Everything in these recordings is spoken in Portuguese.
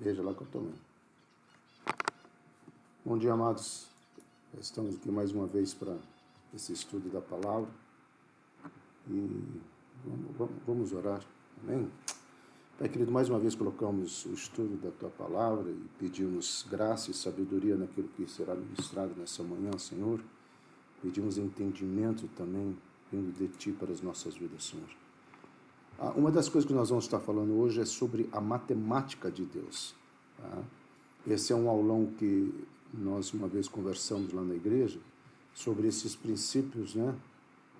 Veja lá que eu tomei. Bom dia, amados. Estamos aqui mais uma vez para esse estudo da palavra. E vamos orar. Amém? Pai querido, mais uma vez colocamos o estudo da Tua palavra e pedimos graça e sabedoria naquilo que será ministrado nessa manhã, Senhor. Pedimos entendimento também vindo de Ti para as nossas vidas, Senhor. Uma das coisas que nós vamos estar falando hoje é sobre a matemática de Deus. Tá? Esse é um aulão que nós uma vez conversamos lá na igreja sobre esses princípios, né?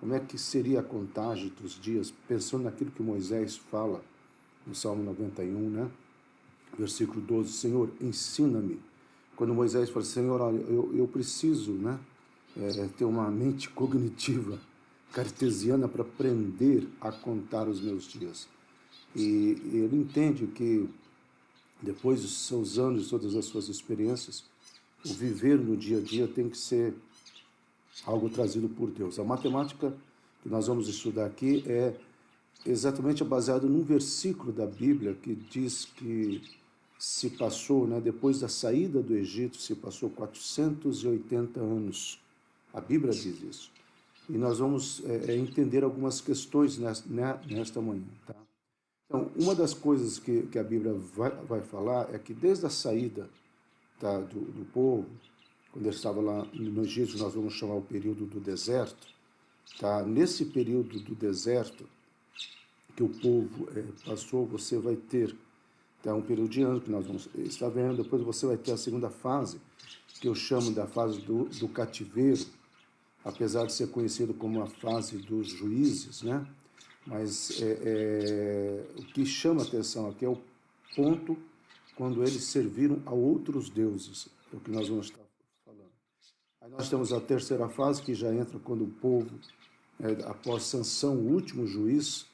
Como é que seria a contagem dos dias, pensando naquilo que Moisés fala no Salmo 91, né? Versículo 12, Senhor, ensina-me. Quando Moisés fala, Senhor, olha, eu preciso, né? Ter uma mente cognitiva cartesiana para aprender a contar os meus dias. E ele entende que depois dos seus anos, todas as suas experiências, o viver no dia a dia tem que ser algo trazido por Deus. A matemática que nós vamos estudar aqui é exatamente baseado num versículo da Bíblia que diz que se passou, né, depois da saída do Egito, se passou 480 anos. A Bíblia diz isso. E nós vamos entender algumas questões nesta manhã. Tá? Então, uma das coisas que a Bíblia vai falar é que desde a saída do povo, quando ele estava lá no Egito, nós vamos chamar o período do deserto, tá? Nesse período do deserto que o povo passou, você vai ter um período de anos que nós vamos estar vendo, depois você vai ter a segunda fase, que eu chamo da fase do cativeiro, apesar de ser conhecido como a fase dos juízes, né? Mas o que chama atenção aqui é o ponto quando eles serviram a outros deuses, é o que nós vamos estar falando. Aí nós temos a terceira fase, que já entra quando o povo, após Sansão, o último juiz,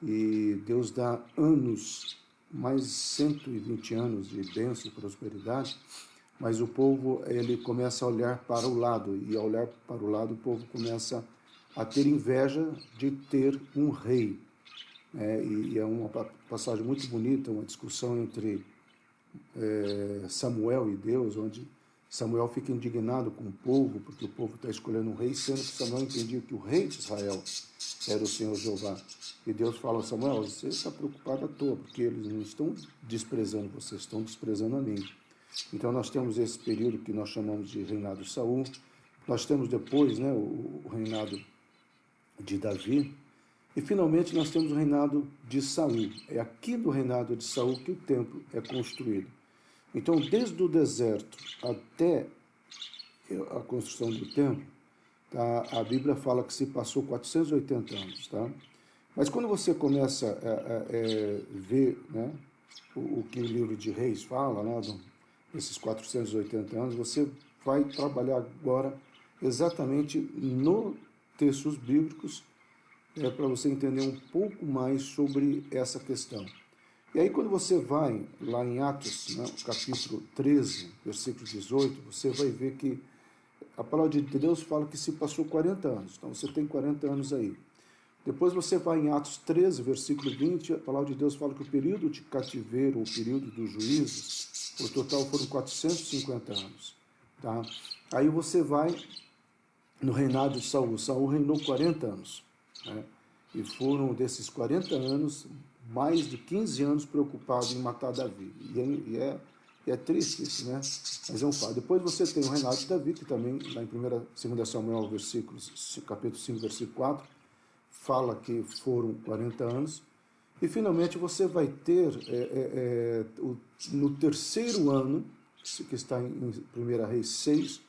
e Deus dá anos, mais 120 anos de bênção e prosperidade, mas o povo ele começa a olhar para o lado, e ao olhar para o lado o povo começa a ter inveja de ter um rei. E é uma passagem muito bonita, uma discussão entre Samuel e Deus, onde Samuel fica indignado com o povo, porque o povo está escolhendo um rei, sendo que Samuel entendia que o rei de Israel era o Senhor Jeová. E Deus fala a Samuel, você está preocupado à toa, porque eles não estão desprezando você, estão desprezando a mim. Então nós temos esse período que nós chamamos de reinado de Saul, nós temos depois, né, o reinado de Davi, e finalmente nós temos o reinado de Saul. É aqui no reinado de Saul que o templo é construído. Então, desde o deserto até a construção do templo, tá, a Bíblia fala que se passou 480 anos. Tá? Mas quando você começa a ver, né, o que o livro de Reis fala, né, esses 480 anos, você vai trabalhar agora exatamente no textos bíblicos para você entender um pouco mais sobre essa questão. E aí quando você vai lá em Atos, né, capítulo 13, versículo 18, você vai ver que a palavra de Deus fala que se passou 40 anos. Então você tem 40 anos aí. Depois você vai em Atos 13, versículo 20, a palavra de Deus fala que o período de cativeiro, o período dos juízes, o total foram 450 anos. Tá? Aí você vai no reinado de Saul. Saul reinou 40 anos. Né? E foram desses 40 anos, mais de 15 anos preocupado em matar Davi. E é triste isso, né? Mas é um fato. Depois você tem o reinado de Davi, que também, lá em 2 Samuel, capítulo 5, versículo 4, fala que foram 40 anos. E finalmente você vai ter, no terceiro ano, que está em 1 Reis 6,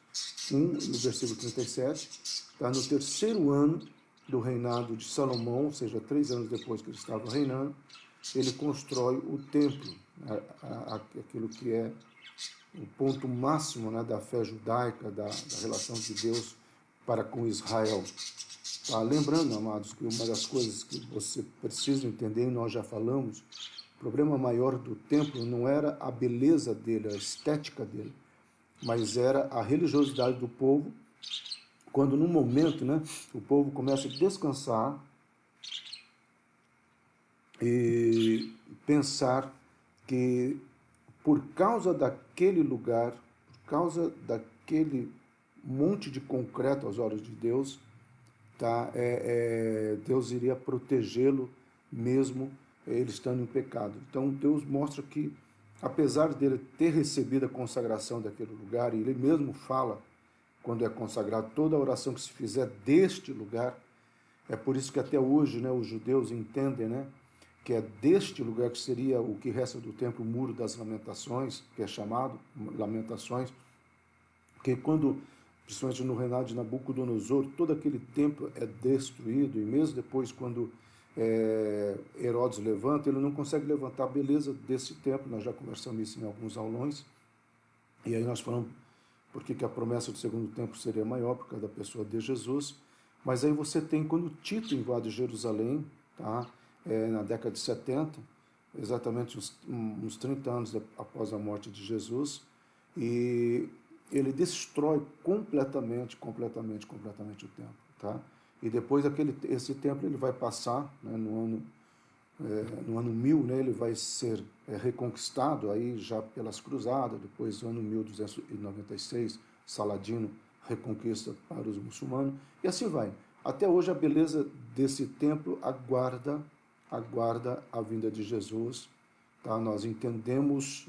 1, no versículo 37, está no terceiro ano do reinado de Salomão, ou seja, 3 anos depois que ele estava reinando, ele constrói o templo, aquilo que é o ponto máximo, né, da fé judaica, da relação de Deus para com Israel. Tá? Lembrando, amados, que uma das coisas que você precisa entender, e nós já falamos, o problema maior do templo não era a beleza dele, a estética dele, mas era a religiosidade do povo, quando num momento, né, o povo começa a descansar e pensar que por causa daquele lugar, por causa daquele monte de concreto aos olhos de Deus, tá? Deus iria protegê-lo mesmo ele estando em pecado. Então Deus mostra que, apesar dele ter recebido a consagração daquele lugar, e ele mesmo fala, quando é consagrado, toda a oração que se fizer deste lugar, é por isso que até hoje, né, os judeus entendem, né, que é deste lugar que seria o que resta do templo, o Muro das Lamentações, que é chamado Lamentações, porque quando, principalmente no reinado de Nabucodonosor, todo aquele templo é destruído, e mesmo depois, quando Herodes levanta, ele não consegue levantar a beleza desse templo. Nós já conversamos isso em alguns aulões, e aí nós falamos porque que a promessa do segundo templo seria maior por causa da pessoa de Jesus. Mas aí você tem, quando Tito invade Jerusalém, tá? Na década de 70, exatamente uns 30 anos após a morte de Jesus, e ele destrói completamente o templo, tá? E depois esse templo ele vai passar, né, no ano 1000, né, ele vai ser reconquistado aí já pelas cruzadas. Depois, no ano 1296, Saladino reconquista para os muçulmanos, e assim vai. Até hoje a beleza desse templo aguarda a vinda de Jesus. Tá? Nós entendemos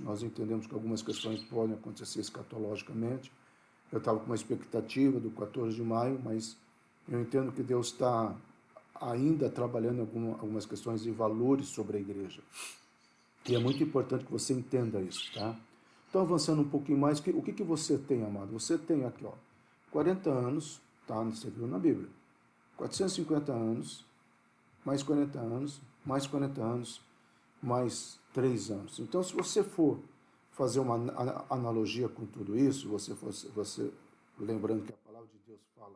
que algumas questões podem acontecer escatologicamente. Eu estava com uma expectativa do 14 de maio, mas eu entendo que Deus está ainda trabalhando em algumas questões de valores sobre a igreja. E é muito importante que você entenda isso, tá? Então, avançando um pouquinho mais, o que você tem, amado? Você tem aqui, ó, 40 anos, tá? Você viu na Bíblia. 450 anos, mais 40 anos, mais 40 anos, mais 3 anos. Então, se você for fazer uma analogia com tudo isso, você lembrando que a palavra de Deus fala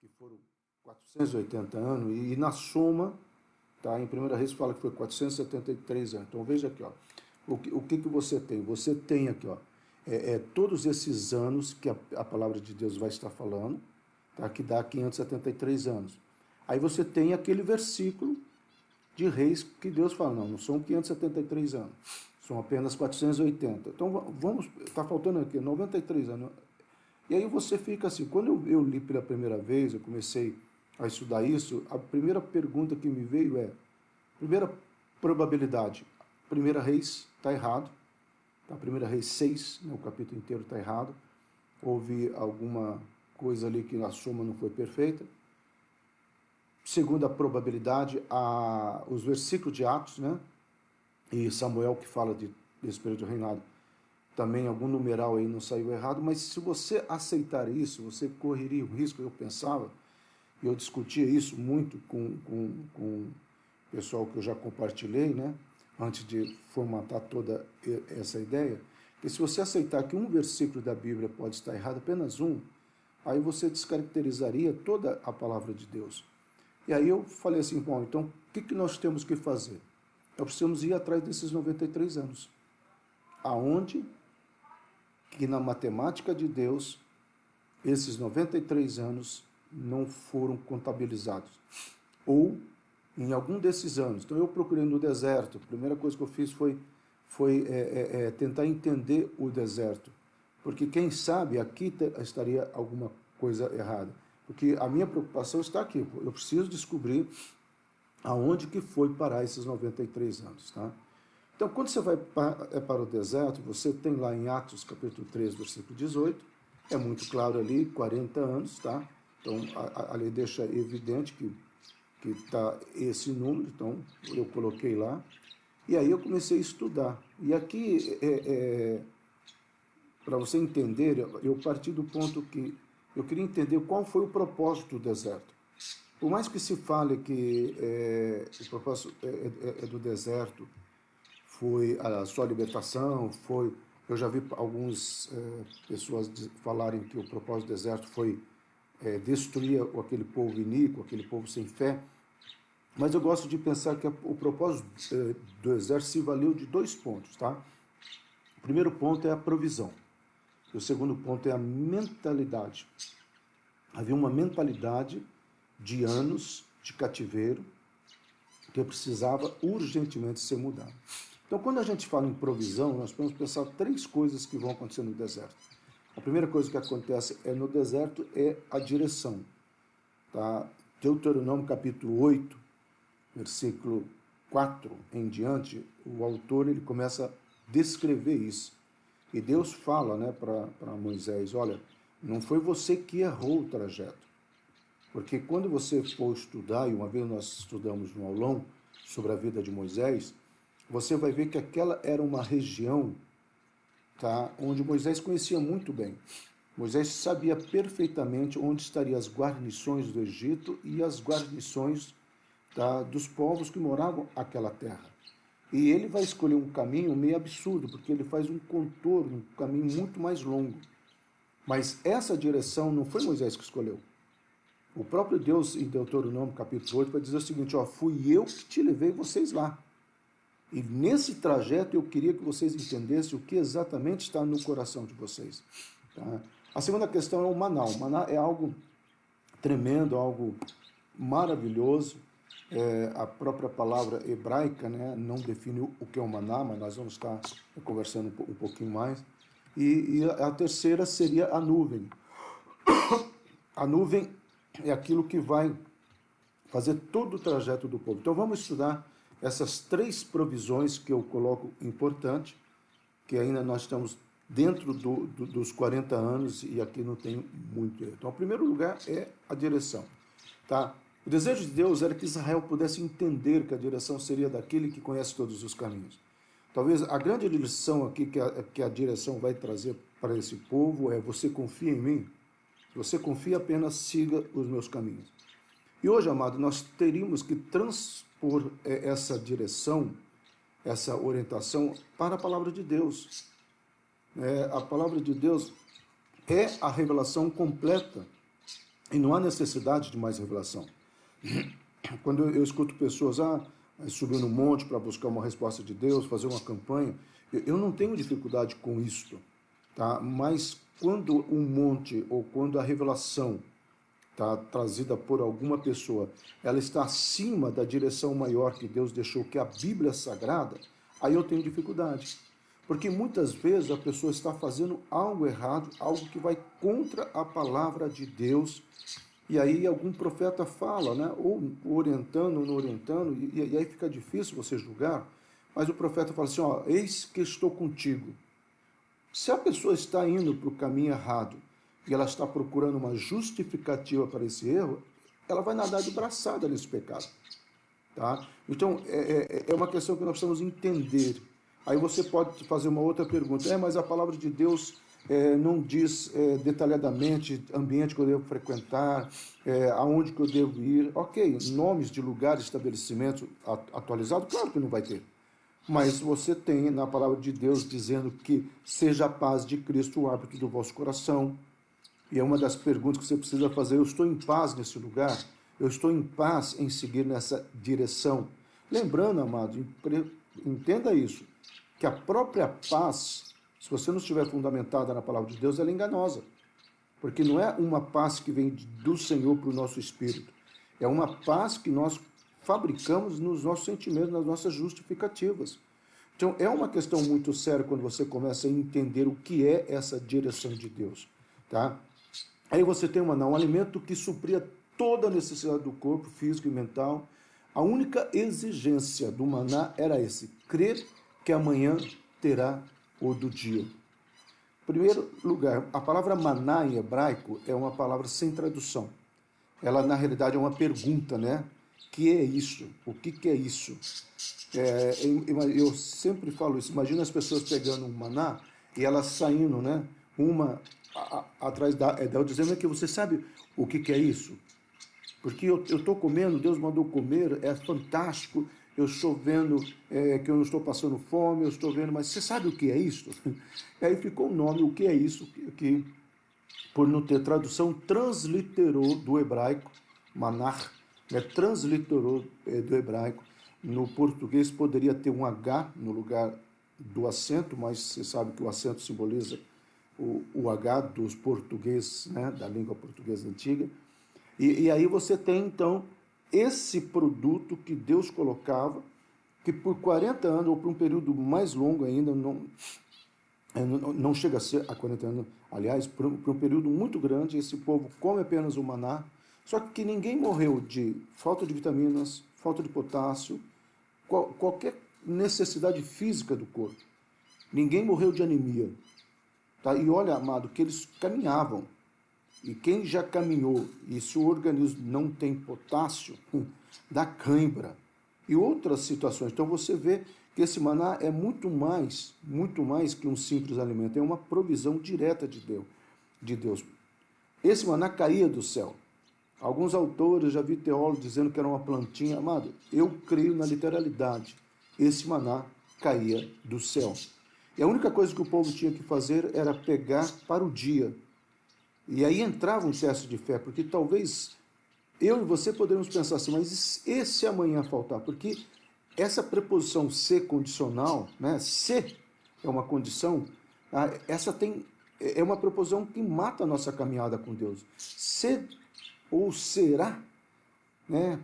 que foram 480 anos, e na soma, tá, em 1 Reis fala que foi 473 anos. Então veja aqui, ó, o que você tem? Você tem aqui, ó, todos esses anos que a palavra de Deus vai estar falando, tá, que dá 573 anos. Aí você tem aquele versículo de Reis que Deus fala, não são 573 anos, são apenas 480. Então vamos, está faltando aqui 93 anos. E aí você fica assim, quando eu li pela primeira vez, eu comecei a estudar isso, a primeira pergunta que me veio primeira probabilidade, 1 Reis está errado, tá? 1 Reis 6, né, o capítulo inteiro está errado, houve alguma coisa ali que a soma não foi perfeita. Segunda probabilidade, os versículos de Atos, né, e Samuel que fala desse período de reinado, também algum numeral aí não saiu errado, mas se você aceitar isso, você correria o risco, eu pensava, e eu discutia isso muito com o pessoal que eu já compartilhei, né, antes de formatar toda essa ideia, que se você aceitar que um versículo da Bíblia pode estar errado, apenas um, aí você descaracterizaria toda a palavra de Deus. E aí eu falei assim, bom, então o que nós temos que fazer? Nós precisamos ir atrás desses 93 anos. Aonde que na matemática de Deus, esses 93 anos não foram contabilizados. Ou em algum desses anos. Então eu procurei no deserto. A primeira coisa que eu fiz foi tentar entender o deserto. Porque quem sabe aqui estaria alguma coisa errada. Porque a minha preocupação está aqui. Eu preciso descobrir aonde que foi parar esses 93 anos. Tá? Então, quando você vai para o deserto, você tem lá em Atos, capítulo 3, versículo 18, é muito claro ali, 40 anos, tá? Então, a lei deixa evidente que está esse número, então eu coloquei lá. E aí eu comecei a estudar. E aqui, para você entender, eu parti do ponto que eu queria entender qual foi o propósito do deserto. Por mais que se fale que o propósito do deserto foi a sua libertação, eu já vi algumas pessoas falarem que o propósito do deserto foi destruir aquele povo iníquo, aquele povo sem fé, mas eu gosto de pensar que o propósito do exército se valeu de 2 pontos, tá? O primeiro ponto é a provisão, e o segundo ponto é a mentalidade. Havia uma mentalidade de anos de cativeiro que precisava urgentemente ser mudada. Então, quando a gente fala em provisão, nós podemos pensar três coisas que vão acontecer no deserto. A primeira coisa que acontece no deserto é a direção. Tá? Deuteronômio capítulo 8, versículo 4 em diante, o autor ele começa a descrever isso. E Deus fala, né, para Moisés, olha, não foi você que errou o trajeto. Porque quando você for estudar, e uma vez nós estudamos no aulão sobre a vida de Moisés, você vai ver que aquela era uma região, tá, onde Moisés conhecia muito bem. Moisés sabia perfeitamente onde estariam as guarnições do Egito e as guarnições, tá, dos povos que moravam naquela terra. E ele vai escolher um caminho meio absurdo, porque ele faz um contorno, um caminho muito mais longo. Mas essa direção não foi Moisés que escolheu. O próprio Deus, em Deuteronômio capítulo 8, vai dizer o seguinte, ó, fui eu que te levei vocês lá. E nesse trajeto eu queria que vocês entendessem o que exatamente está no coração de vocês. Tá? A segunda questão é o maná. O maná é algo tremendo, algo maravilhoso. A própria palavra hebraica, né, não define o que é o maná, mas nós vamos estar conversando um pouquinho mais. E a terceira seria a nuvem. A nuvem é aquilo que vai fazer todo o trajeto do povo. Então vamos estudar essas três provisões que eu coloco importante, que ainda nós estamos dentro dos 40 anos e aqui não tem muito. Então, o primeiro lugar é a direção. Tá? O desejo de Deus era que Israel pudesse entender que a direção seria daquele que conhece todos os caminhos. Talvez a grande lição aqui que a direção vai trazer para esse povo é: você confia em mim? Se você confia, apenas siga os meus caminhos. E hoje, amado, nós teríamos que transpor essa direção, essa orientação para a palavra de Deus. A palavra de Deus é a revelação completa e não há necessidade de mais revelação. Quando eu escuto pessoas subir no monte para buscar uma resposta de Deus, fazer uma campanha, eu não tenho dificuldade com isto, tá? Mas quando um monte ou quando a revelação tá, trazida por alguma pessoa, ela está acima da direção maior que Deus deixou, que é a Bíblia Sagrada, aí eu tenho dificuldade. Porque muitas vezes a pessoa está fazendo algo errado, algo que vai contra a palavra de Deus, e aí algum profeta fala, né, ou orientando ou não orientando, e aí fica difícil você julgar, mas o profeta fala assim, ó, eis que estou contigo. Se a pessoa está indo para o caminho errado, e ela está procurando uma justificativa para esse erro, ela vai nadar de braçada nesse pecado. Tá? Então, é uma questão que nós precisamos entender. Aí você pode fazer uma outra pergunta. Mas a palavra de Deus não diz detalhadamente ambiente que eu devo frequentar, aonde que eu devo ir. Ok, nomes de lugares, estabelecimentos atualizados, claro que não vai ter. Mas você tem na palavra de Deus dizendo que seja a paz de Cristo o árbitro do vosso coração. E é uma das perguntas que você precisa fazer. Eu estou em paz nesse lugar? Eu estou em paz em seguir nessa direção? Lembrando, amado, entenda isso, que a própria paz, se você não estiver fundamentada na palavra de Deus, ela é enganosa. Porque não é uma paz que vem do Senhor para o nosso espírito. É uma paz que nós fabricamos nos nossos sentimentos, nas nossas justificativas. Então, é uma questão muito séria quando você começa a entender o que é essa direção de Deus. Tá? Aí você tem um alimento que supria toda a necessidade do corpo, físico e mental. A única exigência do maná era esse: crer que amanhã terá o do dia. Em primeiro lugar, a palavra maná em hebraico é uma palavra sem tradução. Ela, na realidade, é uma pergunta, né? Que é isso? O que é isso? Eu sempre falo isso. Imagina as pessoas pegando um maná e elas saindo, né? Uma atrás da outra, dizendo que você sabe o que é isso? Porque eu estou comendo, Deus mandou comer, é fantástico, eu estou vendo que eu não estou passando fome, eu estou vendo, mas você sabe o que é isso? E aí ficou o nome, o que é isso, que por não ter tradução, transliterou do hebraico, manar, né, transliterou do hebraico. No português poderia ter um H no lugar do acento, mas você sabe que o acento simboliza o H dos portugueses, né, da língua portuguesa antiga. E aí você tem, então, esse produto que Deus colocava que por 40 anos, ou por um período mais longo ainda, não chega a ser a 40 anos, aliás, por um período muito grande, esse povo come apenas o maná, só que ninguém morreu de falta de vitaminas, falta de potássio, qualquer necessidade física do corpo. Ninguém morreu de anemia. Tá? E olha, amado, que eles caminhavam. E quem já caminhou, e se o organismo não tem potássio, dá cãibra. E outras situações. Então você vê que esse maná é muito mais que um simples alimento. É uma provisão direta de Deus. Esse maná caía do céu. Alguns autores, já vi teólogos dizendo que era uma plantinha. Amado, eu creio na literalidade. Esse maná caía do céu. E a única coisa que o povo tinha que fazer era pegar para o dia. E aí entrava um teste de fé, porque talvez eu e você poderíamos pensar assim, mas e se amanhã faltar? Porque essa preposição se condicional, né? Se é uma condição, é uma preposição que mata a nossa caminhada com Deus. Se ou será, né?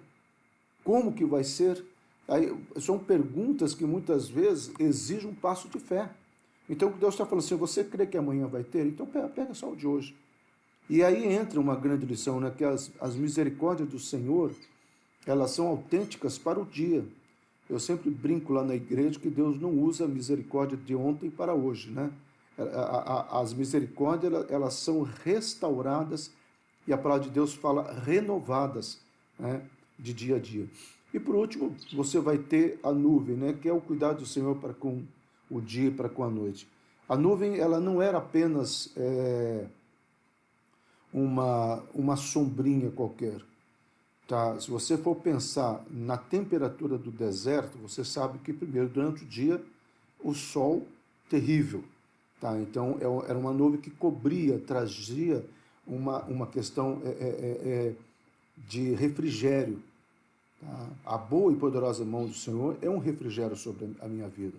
Como que vai ser? Aí, são perguntas que muitas vezes exigem um passo de fé. Então Deus está falando assim, você crê que amanhã vai ter? Então pega só o de hoje. E aí entra uma grande lição, né? Que as misericórdias do Senhor, elas são autênticas para o dia. Eu sempre brinco lá na igreja que Deus não usa a misericórdia de ontem para hoje, né? As misericórdias, elas são restauradas, e a palavra de Deus fala renovadas, né? De dia a dia. E por último, você vai ter a nuvem, né? Que é o cuidado do Senhor para com o dia e para com a noite. A nuvem, ela não era apenas uma sombrinha qualquer. Tá? Se você for pensar na temperatura do deserto, você sabe que, primeiro, durante o dia, o sol terrível. Tá? Então, era uma nuvem que cobria, trazia uma questão de refrigério. Tá? A boa e poderosa mão do Senhor é um refrigério sobre a minha vida.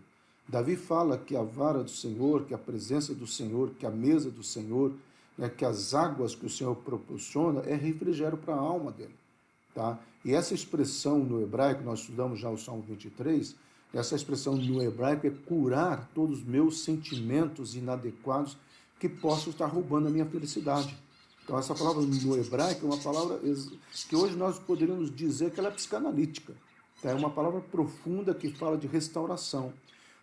Davi fala que a vara do Senhor, que a presença do Senhor, que a mesa do Senhor, né, que as águas que o Senhor proporciona é refrigério para a alma dele. Tá? E essa expressão no hebraico, nós estudamos já o Salmo 23, essa expressão no hebraico é curar todos os meus sentimentos inadequados que possam estar roubando a minha felicidade. Então essa palavra no hebraico é uma palavra que hoje nós poderíamos dizer que ela é psicanalítica. Tá? É uma palavra profunda que fala de restauração.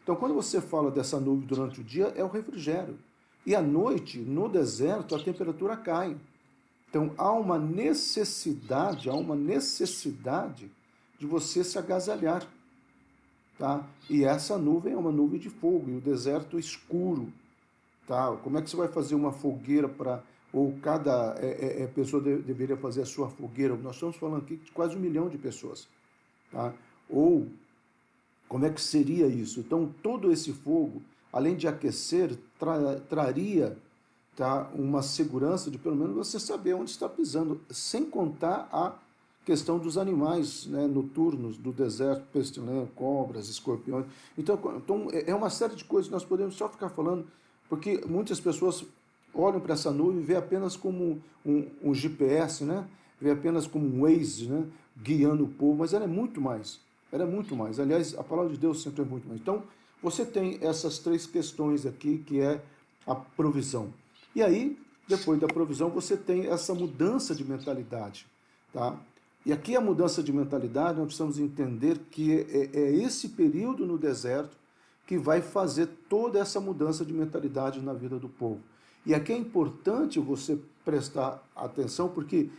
Então quando você fala dessa nuvem durante o dia, é o refrigério. E à noite, no deserto, a temperatura cai. Então há uma necessidade de você se agasalhar. Tá? E essa nuvem é uma nuvem de fogo, e o deserto escuro. Tá? Como é que você vai fazer uma fogueira para... Ou cada pessoa deveria fazer a sua fogueira? Nós estamos falando aqui de quase 1 milhão de pessoas. Tá? Ou como é que seria isso? Então todo esse fogo, além de aquecer, traria, tá, uma segurança de pelo menos você saber onde está pisando, sem contar a questão dos animais, né, noturnos do deserto, pestilência, cobras, escorpiões. Então é uma série de coisas que nós podemos só ficar falando, porque muitas pessoas olham para essa nuvem e vê apenas como um GPS, né? Vê apenas como um Waze, né? Guiando o povo, mas ela é muito mais. Ela é muito mais. Aliás, a palavra de Deus sempre é muito mais. Então, você tem essas 3 questões aqui, que é a provisão. E aí, depois da provisão, você tem essa mudança de mentalidade. Tá? E aqui a mudança de mentalidade, nós precisamos entender que é esse período no deserto que vai fazer toda essa mudança de mentalidade na vida do povo. E aqui é importante você prestar atenção, porque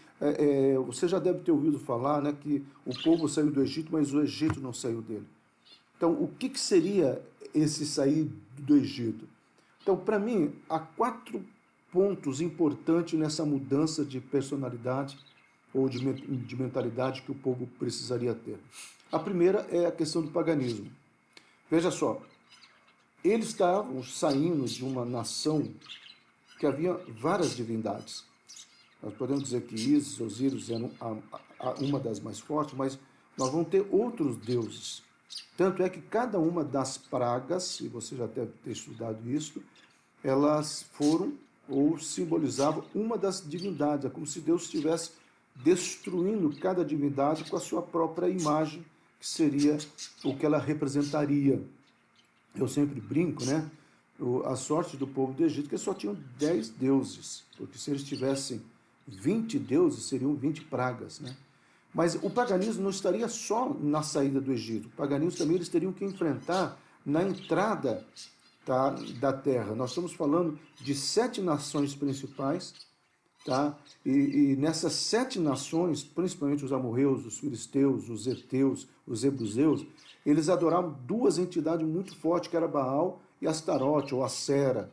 você já deve ter ouvido falar, né, que o povo saiu do Egito, mas o Egito não saiu dele. Então, o que seria esse sair do Egito? Então, para mim, há 4 pontos importantes nessa mudança de personalidade ou de mentalidade que o povo precisaria ter. A primeira é a questão do paganismo. Veja só, eles estavam saindo de uma nação que havia várias divindades. Nós podemos dizer que Ísis, Osíris eram uma das mais fortes, mas nós vamos ter outros deuses. Tanto é que cada uma das pragas, e você já deve ter estudado isso, elas foram ou simbolizavam uma das divindades. É como se Deus estivesse destruindo cada divindade com a sua própria imagem, que seria o que ela representaria. Eu sempre brinco, né? A sorte do povo do Egito é que eles só tinham 10 deuses, porque se eles tivessem 20 deuses, seriam 20 pragas, né? Mas o paganismo não estaria só na saída do Egito. O paganismo também eles teriam que enfrentar na entrada, tá, da terra. Nós estamos falando de 7 nações principais, tá? E nessas 7 nações, principalmente os amorreus, os filisteus, os heteus, os jebuseus, eles adoravam 2 entidades muito fortes, que era Baal e Astarote, ou Acera,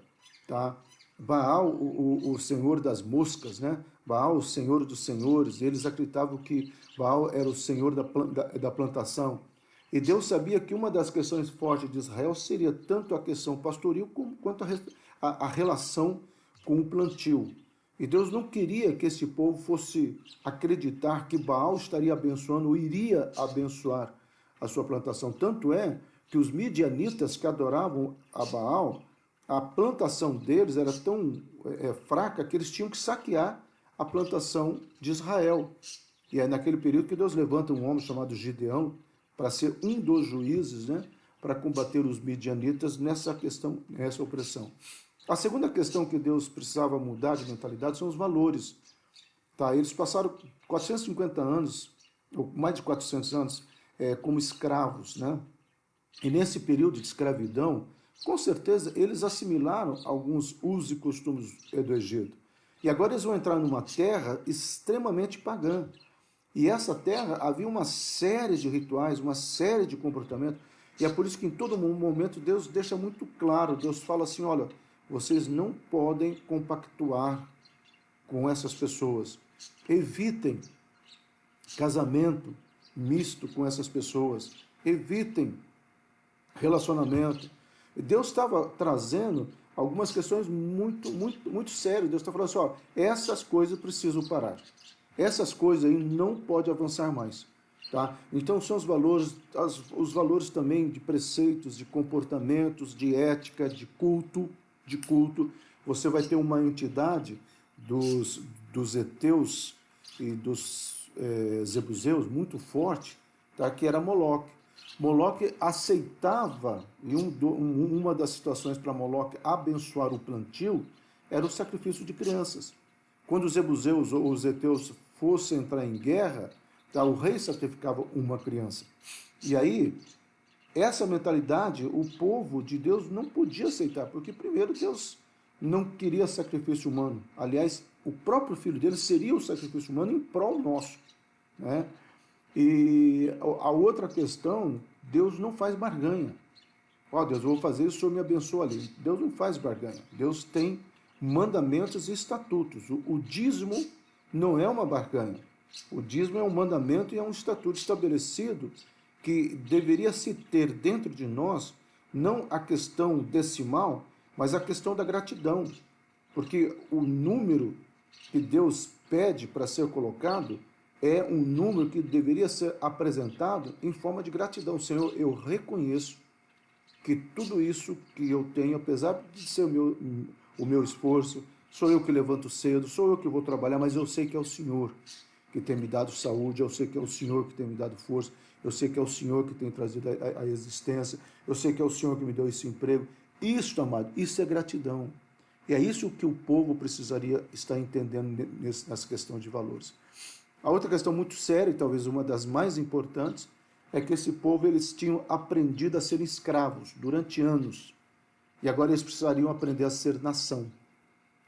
tá? Baal, o senhor das moscas, né? Baal, o senhor dos senhores. Eles acreditavam que Baal era o senhor da plantação. E Deus sabia que uma das questões fortes de Israel seria tanto a questão pastoril quanto a relação com o plantio. E Deus não queria que esse povo fosse acreditar que Baal estaria abençoando ou iria abençoar a sua plantação. Tanto é que os midianitas que adoravam a Baal, a plantação deles era tão fraca que eles tinham que saquear a plantação de Israel. E é naquele período que Deus levanta um homem chamado Gideão para ser um dos juízes, né, para combater os midianitas nessa questão, nessa opressão. A segunda questão que Deus precisava mudar de mentalidade são os valores. Tá? Eles passaram 450 anos, ou mais de 400 anos, como escravos, né? E nesse período de escravidão, com certeza, eles assimilaram alguns usos e costumes do Egito. E agora eles vão entrar numa terra extremamente pagã. E essa terra havia uma série de rituais, uma série de comportamentos. E é por isso que em todo momento Deus deixa muito claro, Deus fala assim, olha, vocês não podem compactuar com essas pessoas. Evitem casamento misto com essas pessoas. Evitem relacionamento. Deus estava trazendo algumas questões muito sérias. Deus está falando assim, ó, essas coisas precisam parar. Essas coisas aí não pode avançar mais. Tá? Então são os valores também de preceitos, de comportamentos, de ética, de culto. Você vai ter uma entidade dos heteus e dos jebuseus muito forte, tá? Que era Moloque. Moloque aceitava, e uma das situações para Moloque abençoar o plantio era o sacrifício de crianças. Quando os jebuseus ou os heteus fossem entrar em guerra, tá, o rei sacrificava uma criança. E aí, essa mentalidade, o povo de Deus não podia aceitar, porque primeiro Deus não queria sacrifício humano. Aliás, o próprio filho dele seria o sacrifício humano em prol nosso, né? E a outra questão, Deus não faz barganha. Ó, Deus, eu vou fazer isso, o Senhor me abençoa ali. Deus não faz barganha. Deus tem mandamentos e estatutos. O dízimo não é uma barganha. O dízimo é um mandamento e é um estatuto estabelecido que deveria se ter dentro de nós, não a questão decimal, mas a questão da gratidão. Porque o número que Deus pede para ser colocado é um número que deveria ser apresentado em forma de gratidão. Senhor, eu reconheço que tudo isso que eu tenho, apesar de ser o meu esforço, sou eu que levanto cedo, sou eu que vou trabalhar, mas eu sei que é o Senhor que tem me dado saúde, eu sei que é o Senhor que tem me dado força, eu sei que é o Senhor que tem trazido a existência, eu sei que é o Senhor que me deu esse emprego. Isso, amado, isso é gratidão. E é isso que o povo precisaria estar entendendo nessa questão de valores. A outra questão muito séria, e talvez uma das mais importantes, é que esse povo eles tinham aprendido a ser escravos durante anos. E agora eles precisariam aprender a ser nação.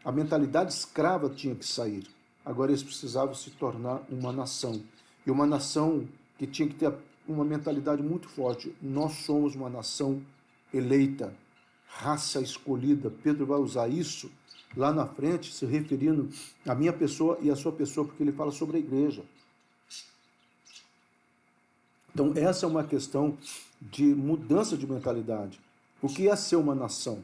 A mentalidade escrava tinha que sair. Agora eles precisavam se tornar uma nação. E uma nação que tinha que ter uma mentalidade muito forte. Nós somos uma nação eleita, raça escolhida. Pedro vai usar isso lá na frente, se referindo à minha pessoa e à sua pessoa, porque ele fala sobre a igreja. Então, essa é uma questão de mudança de mentalidade. O que é ser uma nação?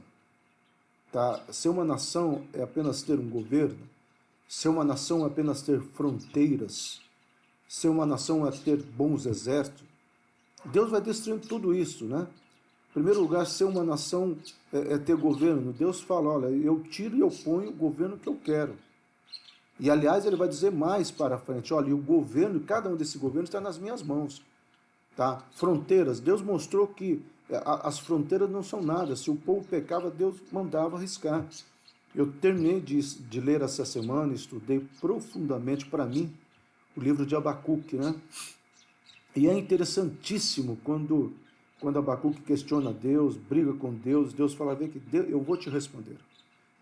Tá? Ser uma nação é apenas ter um governo? Ser uma nação é apenas ter fronteiras? Ser uma nação é ter bons exércitos? Deus vai destruindo tudo isso, né? Em primeiro lugar, ser uma nação é ter governo. Deus fala, olha, eu tiro e eu ponho o governo que eu quero. E, aliás, ele vai dizer mais para frente, olha, e o governo, cada um desses governos está nas minhas mãos. Tá? Fronteiras, Deus mostrou que as fronteiras não são nada. Se o povo pecava, Deus mandava arriscar. Eu terminei de ler essa semana, estudei profundamente para mim o livro de Abacuque, né? E é interessantíssimo quando Abacuque questiona Deus, briga com Deus, Deus fala, vem que eu vou te responder.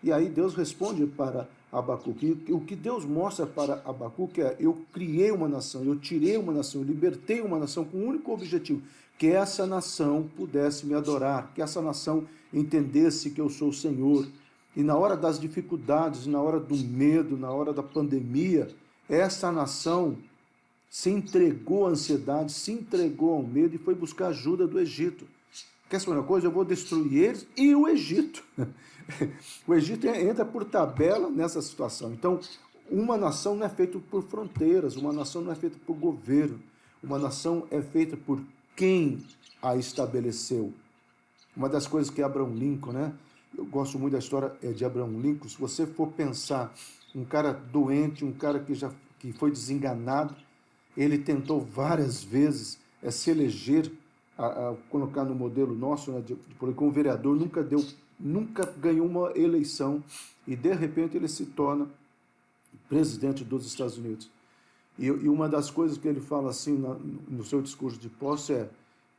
E aí Deus responde para Abacuque. O que Deus mostra para Abacuque é, eu criei uma nação, eu tirei uma nação, eu libertei uma nação com um único objetivo, que essa nação pudesse me adorar, que essa nação entendesse que eu sou o Senhor. E na hora das dificuldades, na hora do medo, na hora da pandemia, essa nação se entregou à ansiedade, se entregou ao medo e foi buscar ajuda do Egito. Quer saber uma coisa? Eu vou destruir eles e o Egito. O Egito entra por tabela nessa situação. Então, uma nação não é feita por fronteiras, uma nação não é feita por governo, uma nação é feita por quem a estabeleceu. Uma das coisas que Abraham Lincoln, né? Eu gosto muito da história de Abraham Lincoln. Se você for pensar, um cara doente, um cara que foi desenganado, ele tentou várias vezes se eleger, colocar no modelo nosso, né, como vereador, nunca ganhou uma eleição e de repente ele se torna presidente dos Estados Unidos. E uma das coisas que ele fala assim no seu discurso de posse é: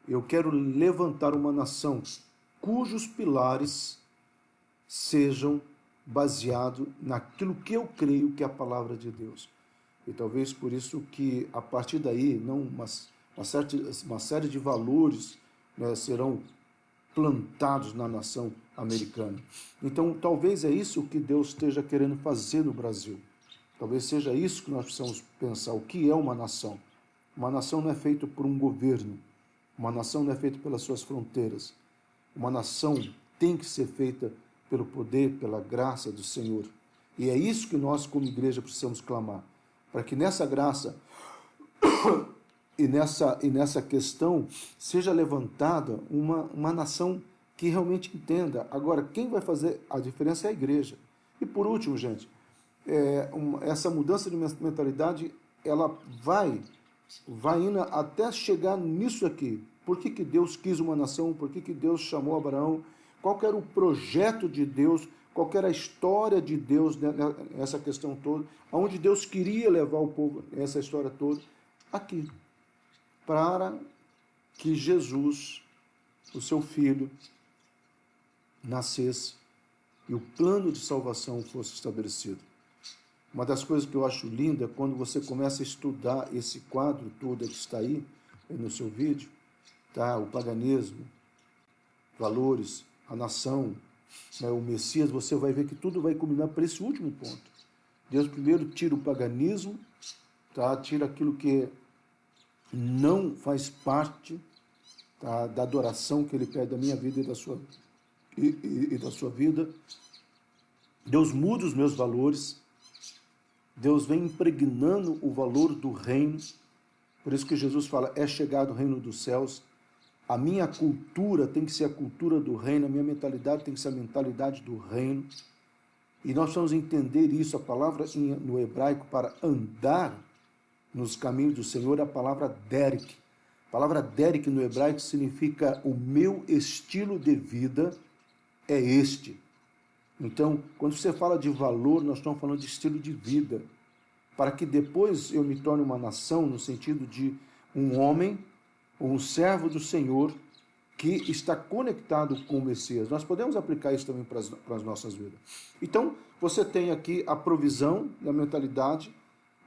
eu quero levantar uma nação cujos pilares sejam baseados naquilo que eu creio que é a palavra de Deus. E talvez por isso que, a partir daí, não uma série de valores, né, serão plantados na nação americana. Então, talvez é isso que Deus esteja querendo fazer no Brasil. Talvez seja isso que nós precisamos pensar. O que é uma nação? Uma nação não é feita por um governo. Uma nação não é feita pelas suas fronteiras. Uma nação tem que ser feita pelo poder, pela graça do Senhor. E é isso que nós, como igreja, precisamos clamar. Para que nessa graça e nessa questão seja levantada uma nação que realmente entenda. Agora, quem vai fazer a diferença é a igreja. E por último, gente, essa mudança de mentalidade, ela vai indo até chegar nisso aqui. Por que Deus quis uma nação? Por que Deus chamou Abraão? Qual que era o projeto de Deus? Qual que era a história de Deus nessa questão toda? Aonde Deus queria levar o povo, essa história toda? Aqui. Para que Jesus, o seu filho, nascesse e o plano de salvação fosse estabelecido. Uma das coisas que eu acho linda é quando você começa a estudar esse quadro todo que está aí no seu vídeo, tá? O paganismo, valores, a nação, né, o Messias, você vai ver que tudo vai culminar para esse último ponto. Deus primeiro tira o paganismo, tá? Tira aquilo que não faz parte, tá, da adoração que ele pede da minha vida e da sua vida. Deus muda os meus valores. Deus vem impregnando o valor do reino. Por isso que Jesus fala, é chegado o reino dos céus. A minha cultura tem que ser a cultura do reino, a minha mentalidade tem que ser a mentalidade do reino. E nós precisamos entender isso. A palavra no hebraico para andar nos caminhos do Senhor é a palavra derek. A palavra derek no hebraico significa o meu estilo de vida é este. Então, quando você fala de valor, nós estamos falando de estilo de vida. Para que depois eu me torne uma nação, no sentido de um homem ou um servo do Senhor que está conectado com o Messias. Nós podemos aplicar isso também para as nossas vidas. Então, você tem aqui a provisão da mentalidade,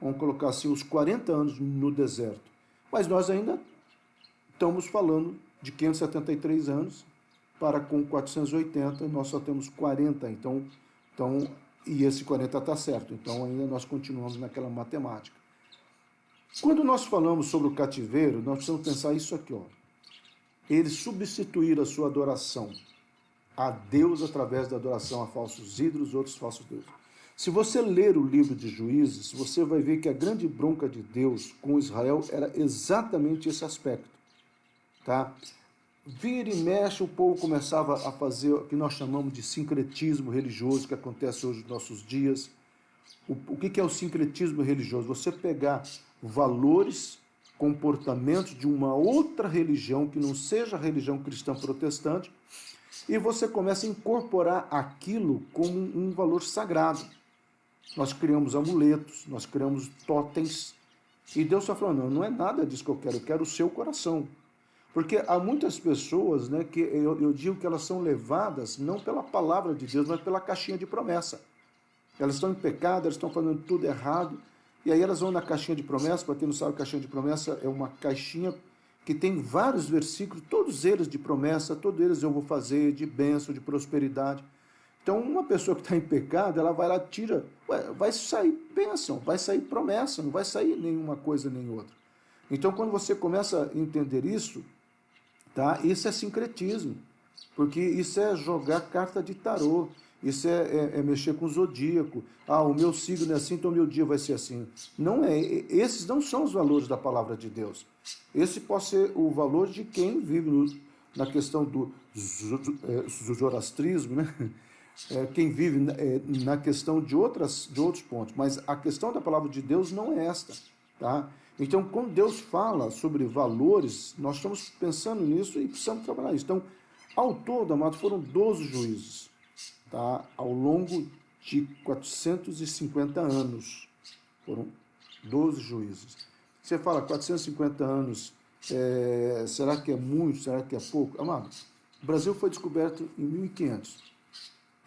vamos colocar assim, os 40 anos no deserto. Mas nós ainda estamos falando de 573 anos, para com 480, nós só temos 40, então e esse 40 está certo, então ainda nós continuamos naquela matemática. Quando nós falamos sobre o cativeiro, nós precisamos pensar isso aqui, ó. Eles substituíram a sua adoração a Deus através da adoração a falsos ídolos, outros falsos deuses. Se você ler o livro de Juízes, você vai ver que a grande bronca de Deus com Israel era exatamente esse aspecto, tá? Vira e mexe, o povo começava a fazer o que nós chamamos de sincretismo religioso, que acontece hoje nos nossos dias. O que é o sincretismo religioso? Você pegar valores comportamentos de uma outra religião que não seja a religião cristã protestante, e você começa a incorporar aquilo como um valor sagrado. Nós criamos amuletos, nós criamos totens, e Deus está falando, não é nada disso que eu quero o seu coração. Porque há muitas pessoas, né, que eu digo que elas são levadas não pela palavra de Deus, mas pela caixinha de promessa. Elas estão em pecado, elas estão fazendo tudo errado, e aí elas vão na caixinha de promessa. Para quem não sabe, a caixinha de promessa é uma caixinha que tem vários versículos, todos eles de promessa, todos eles eu vou fazer, de bênção, de prosperidade. Então, uma pessoa que está em pecado, ela vai lá, tira, vai sair bênção, vai sair promessa, não vai sair nenhuma coisa nem outra. Então, quando você começa a entender isso, tá? Isso é sincretismo, porque isso é jogar carta de tarô, isso é mexer com o zodíaco. Ah, o meu signo é assim, então o meu dia vai ser assim. Não é, esses não são os valores da palavra de Deus. Esse pode ser o valor de quem vive na questão do zoroastrismo, né? Quem vive na questão de outros pontos, mas a questão da palavra de Deus não é esta, tá? Então, quando Deus fala sobre valores, nós estamos pensando nisso e precisamos trabalhar isso. Então, ao todo, amado, foram 12 juízes, tá? Ao longo de 450 anos, foram 12 juízes. Você fala 450 anos, será que é muito, será que é pouco? Amado, o Brasil foi descoberto em 1500.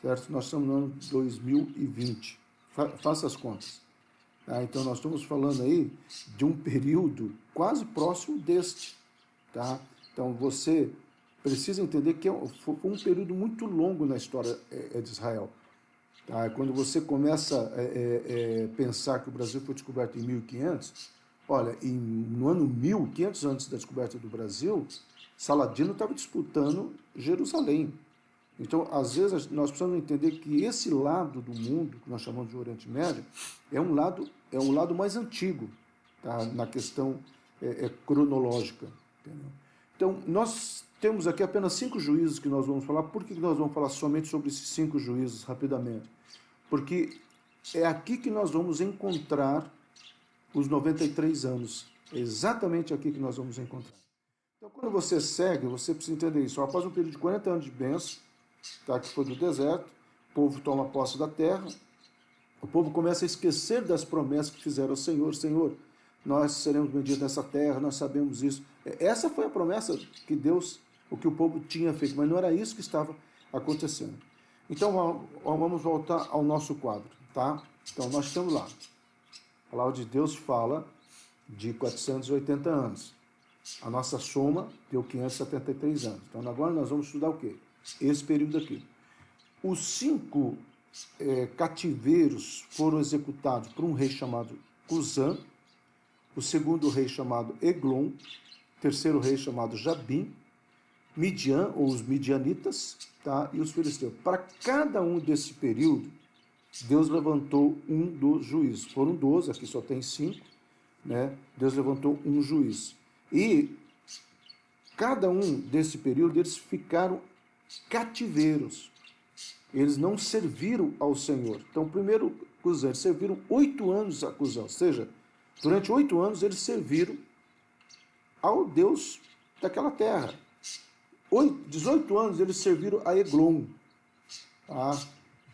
Certo? Nós estamos no ano 2020. Faça as contas. Tá? Então, nós estamos falando aí de um período quase próximo deste. Tá? Então, você precisa entender que foi um período muito longo na história de Israel. Tá? Quando você começa a pensar que o Brasil foi descoberto em 1500, olha, no ano 1500, antes da descoberta do Brasil, Saladino estava disputando Jerusalém. Então, às vezes, nós precisamos entender que esse lado do mundo, que nós chamamos de Oriente Médio, é um lado mais antigo, tá? Na questão cronológica. Entendeu? Então, nós temos aqui apenas 5 juízes que nós vamos falar. Por que nós vamos falar somente sobre esses 5 juízes, rapidamente? Porque é aqui que nós vamos encontrar os 93 anos. É exatamente aqui que nós vamos encontrar. Então, quando você segue, você precisa entender isso. Após um período de 40 anos de bênção, tá, que foi do deserto, o povo toma posse da terra, o povo começa a esquecer das promessas que fizeram ao Senhor. Senhor, nós seremos benditos nessa terra, nós sabemos isso. Essa foi a promessa que Deus, o que o povo tinha feito, mas não era isso que estava acontecendo. Então, vamos voltar ao nosso quadro, tá? Então, nós estamos lá. A palavra de Deus fala de 480 anos. A nossa soma deu 573 anos. Então, agora nós vamos estudar o quê? Esse período aqui. Os 5 cativeiros foram executados por um rei chamado Cusã, o segundo rei chamado Eglon, o terceiro rei chamado Jabim, Midian, ou os midianitas, tá? E os filisteus. Para cada um desse período, Deus levantou um dos juízes. Foram 12, aqui só tem 5, né? Deus levantou um juiz. E cada um desse período, eles ficaram cativeiros. Eles não serviram ao Senhor. Então, primeiro, Cusã, eles serviram 8 anos a Cusã, ou seja, durante 8 anos eles serviram ao Deus daquela terra. 18 anos eles serviram a Eglon. Tá?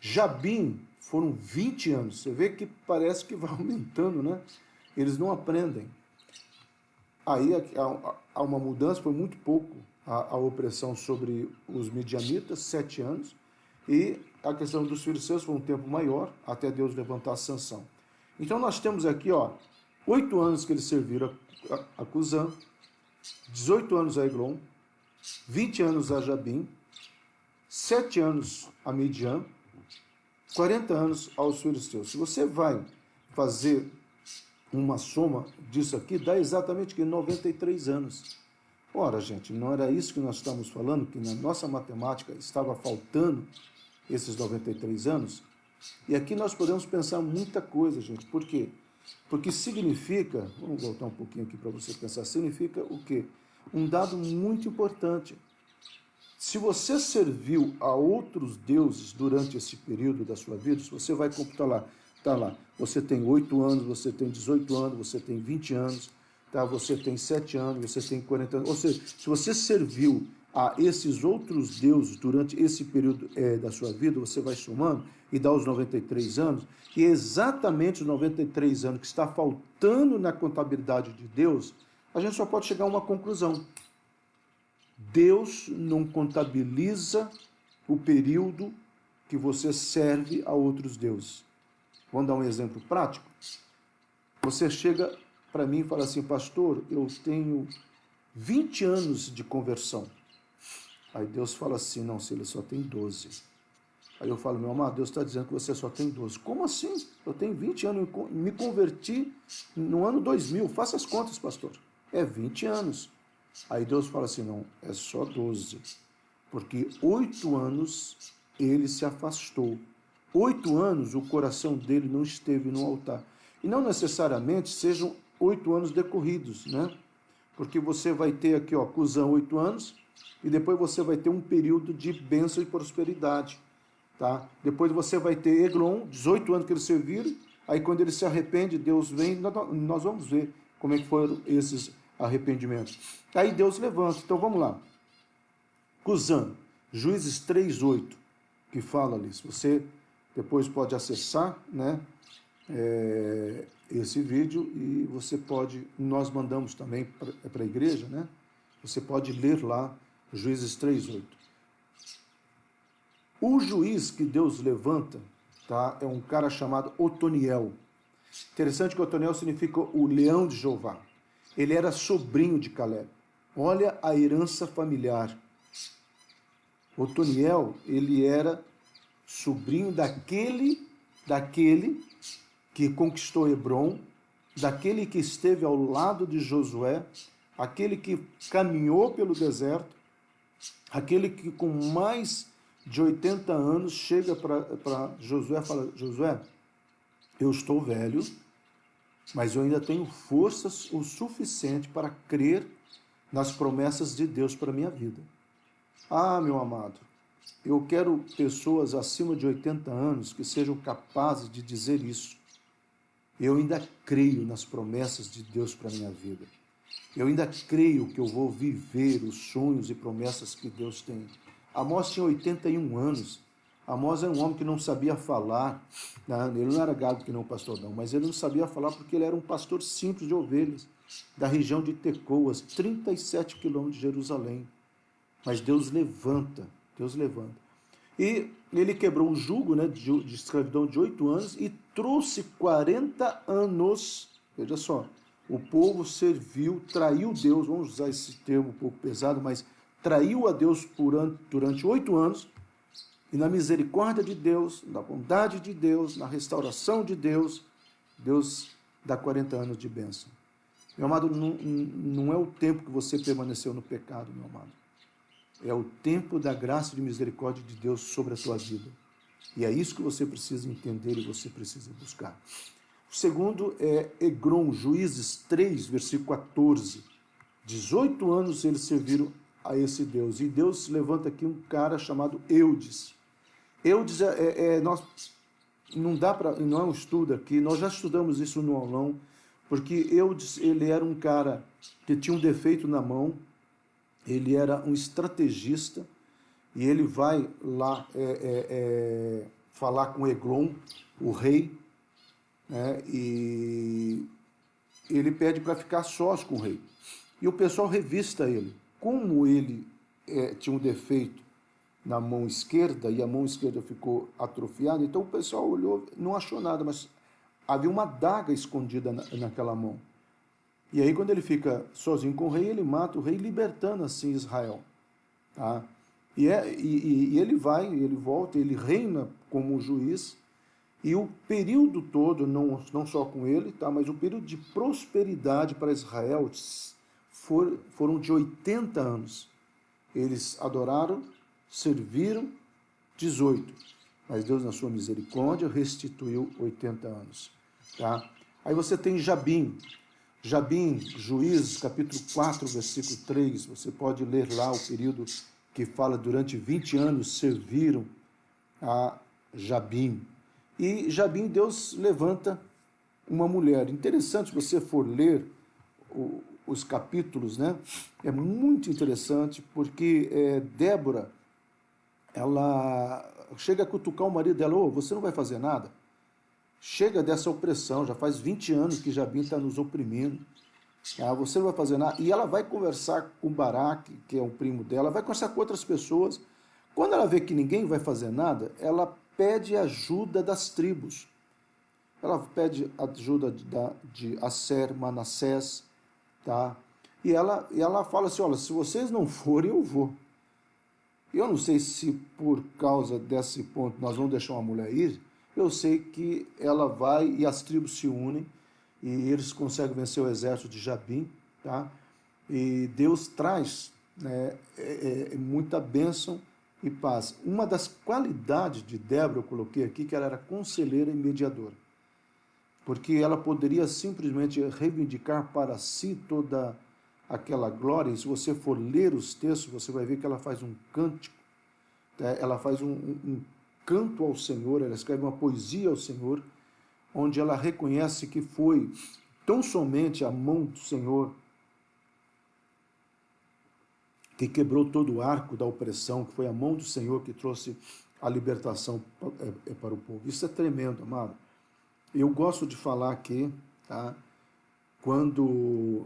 Jabim foram 20 anos. Você vê que parece que vai aumentando, né? Eles não aprendem. Aí há uma mudança, foi muito pouco a opressão sobre os midianitas, 7 anos, e a questão dos filisteus foi um tempo maior, até Deus levantar a sanção. Então nós temos aqui, 8 anos que eles serviram a Cusã, 18 anos a Eglon, 20 anos a Jabim, 7 anos a Midian, 40 anos aos filisteus. Se você vai fazer uma soma disso aqui, dá exatamente 93 anos. Ora, gente, não era isso que nós estamos falando, que na nossa matemática estava faltando esses 93 anos? E aqui nós podemos pensar muita coisa, gente. Por quê? Porque significa, vamos voltar um pouquinho aqui para você pensar, significa o quê? Um dado muito importante. Se você serviu a outros deuses durante esse período da sua vida, se você vai computar lá, tá lá, você tem 8 anos, você tem 18 anos, você tem 20 anos, tá? Você tem 7 anos, você tem 40 anos. Ou seja, se você serviu a esses outros deuses durante esse período da sua vida, você vai somando e dá os 93 anos, e é exatamente os 93 anos que está faltando na contabilidade de Deus, a gente só pode chegar a uma conclusão. Deus não contabiliza o período que você serve a outros deuses. Vamos dar um exemplo prático? Você chega para mim e fala assim, pastor, eu tenho 20 anos de conversão. Aí Deus fala assim, não, se ele só tem 12. Aí eu falo, meu amado, Deus está dizendo que você só tem 12. Como assim? Eu tenho 20 anos, me converti no ano 2000. Faça as contas, pastor. É 20 anos. Aí Deus fala assim, não, é só 12. Porque 8 anos ele se afastou. 8 anos o coração dele não esteve no altar. E não necessariamente sejam 8 anos decorridos, né? Porque você vai ter aqui, ó, Cusã 8 anos, e depois você vai ter um período de bênção e prosperidade, tá? Depois você vai ter Eglon, 18 anos que eles serviram, aí quando ele se arrepende, Deus vem, nós vamos ver como é que foram esses arrependimentos. Aí Deus levanta, então vamos lá. Cusã, Juízes 3:8, que fala ali, se você depois pode acessar, né, esse vídeo, e você pode, nós mandamos também para a igreja, né, você pode ler lá, Juízes 3:8. O juiz que Deus levanta, tá, é um cara chamado Otoniel. Interessante que Otoniel significa o leão de Jeová. Ele era sobrinho de Caleb. Olha a herança familiar. Otoniel, ele era sobrinho daquele que conquistou Hebrom, daquele que esteve ao lado de Josué, aquele que caminhou pelo deserto, aquele que com mais de 80 anos chega para Josué e fala, Josué, eu estou velho, mas eu ainda tenho forças o suficiente para crer nas promessas de Deus para a minha vida. Ah, meu amado, eu quero pessoas acima de 80 anos que sejam capazes de dizer isso. Eu ainda creio nas promessas de Deus para a minha vida. Eu ainda creio que eu vou viver os sonhos e promessas que Deus tem. Amós tinha 81 anos. Amós era um homem que não sabia falar. Ele não era gado que não pastor, não, mas ele não sabia falar porque ele era um pastor simples de ovelhas, da região de Tecoas, 37 quilômetros de Jerusalém. Mas Deus levanta. E ele quebrou o jugo, né, de escravidão de 8 anos e trouxe 40 anos. Veja só, o povo serviu, traiu Deus, vamos usar esse termo um pouco pesado, mas traiu a Deus durante 8 anos, e na misericórdia de Deus, na bondade de Deus, na restauração de Deus, Deus dá 40 anos de bênção. Meu amado, não é o tempo que você permaneceu no pecado, meu amado. É o tempo da graça e de misericórdia de Deus sobre a tua vida. E é isso que você precisa entender e você precisa buscar. O segundo é Egrom, Juízes 3, versículo 14. 18 anos eles serviram a esse Deus. E Deus levanta aqui um cara chamado Eudes. Eudes não é um estudo aqui, nós já estudamos isso no aulão, porque Eudes, ele era um cara que tinha um defeito na mão, ele era um estrategista, e ele vai lá falar com Eglon, o rei, né, e ele pede para ficar sós com o rei. E o pessoal revista ele. Como ele tinha um defeito na mão esquerda, e a mão esquerda ficou atrofiada, então o pessoal olhou, não achou nada, mas havia uma adaga escondida naquela mão. E aí, quando ele fica sozinho com o rei, ele mata o rei, libertando assim Israel. Tá? E ele volta, ele reina como juiz, e o período todo, não só com ele, tá? Mas o período de prosperidade para Israel foram de 80 anos. Eles adoraram, serviram 18, mas Deus, na sua misericórdia, restituiu 80 anos. Tá? Aí você tem Jabim, Juízes, capítulo 4, versículo 3, você pode ler lá o período que fala durante 20 anos serviram a Jabim. E Jabim, Deus levanta uma mulher. Interessante, se você for ler os capítulos, né? É muito interessante porque Débora, ela chega a cutucar o marido dela: ô, você não vai fazer nada? Chega dessa opressão, já faz 20 anos que Jabim está nos oprimindo. Você não vai fazer nada. E ela vai conversar com Baraque, que é um primo dela, vai conversar com outras pessoas. Quando ela vê que ninguém vai fazer nada, ela pede ajuda das tribos. Ela pede ajuda de Asser, Manassés, tá? E ela fala assim: olha, se vocês não forem, eu vou. Eu não sei se por causa desse ponto nós vamos deixar uma mulher ir. Eu sei que ela vai e as tribos se unem e eles conseguem vencer o exército de Jabim, tá? E Deus traz, né, muita bênção e paz. Uma das qualidades de Débora, eu coloquei aqui, que ela era conselheira e mediadora, porque ela poderia simplesmente reivindicar para si toda aquela glória. E se você for ler os textos, você vai ver que ela faz um cântico, ela faz um canto ao Senhor, ela escreve uma poesia ao Senhor, onde ela reconhece que foi tão somente a mão do Senhor que quebrou todo o arco da opressão, que foi a mão do Senhor que trouxe a libertação para o povo. Isso é tremendo, amado. Eu gosto de falar aqui, tá? Quando...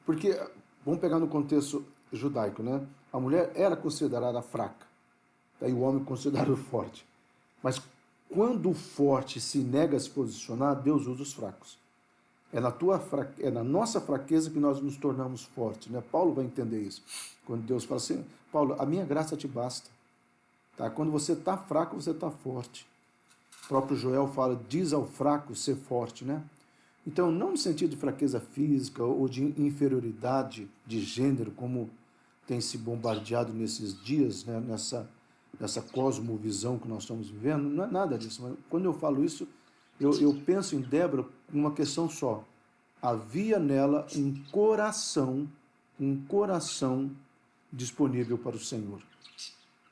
porque, vamos pegar no contexto judaico, né? A mulher era considerada fraca, tá? E o homem considerado forte. Mas quando o forte se nega a se posicionar, Deus usa os fracos. É na nossa fraqueza que nós nos tornamos fortes, né? Paulo vai entender isso. Quando Deus fala assim: Paulo, a minha graça te basta. Tá? Quando você está fraco, você está forte. O próprio Joel fala: diz ao fraco ser forte, né? Então, não no sentido de fraqueza física ou de inferioridade de gênero, como tem se bombardeado nesses dias, né? nessa cosmovisão que nós estamos vivendo, não é nada disso. Mas quando eu falo isso, eu penso em Débora com uma questão só: havia nela um coração disponível para o Senhor.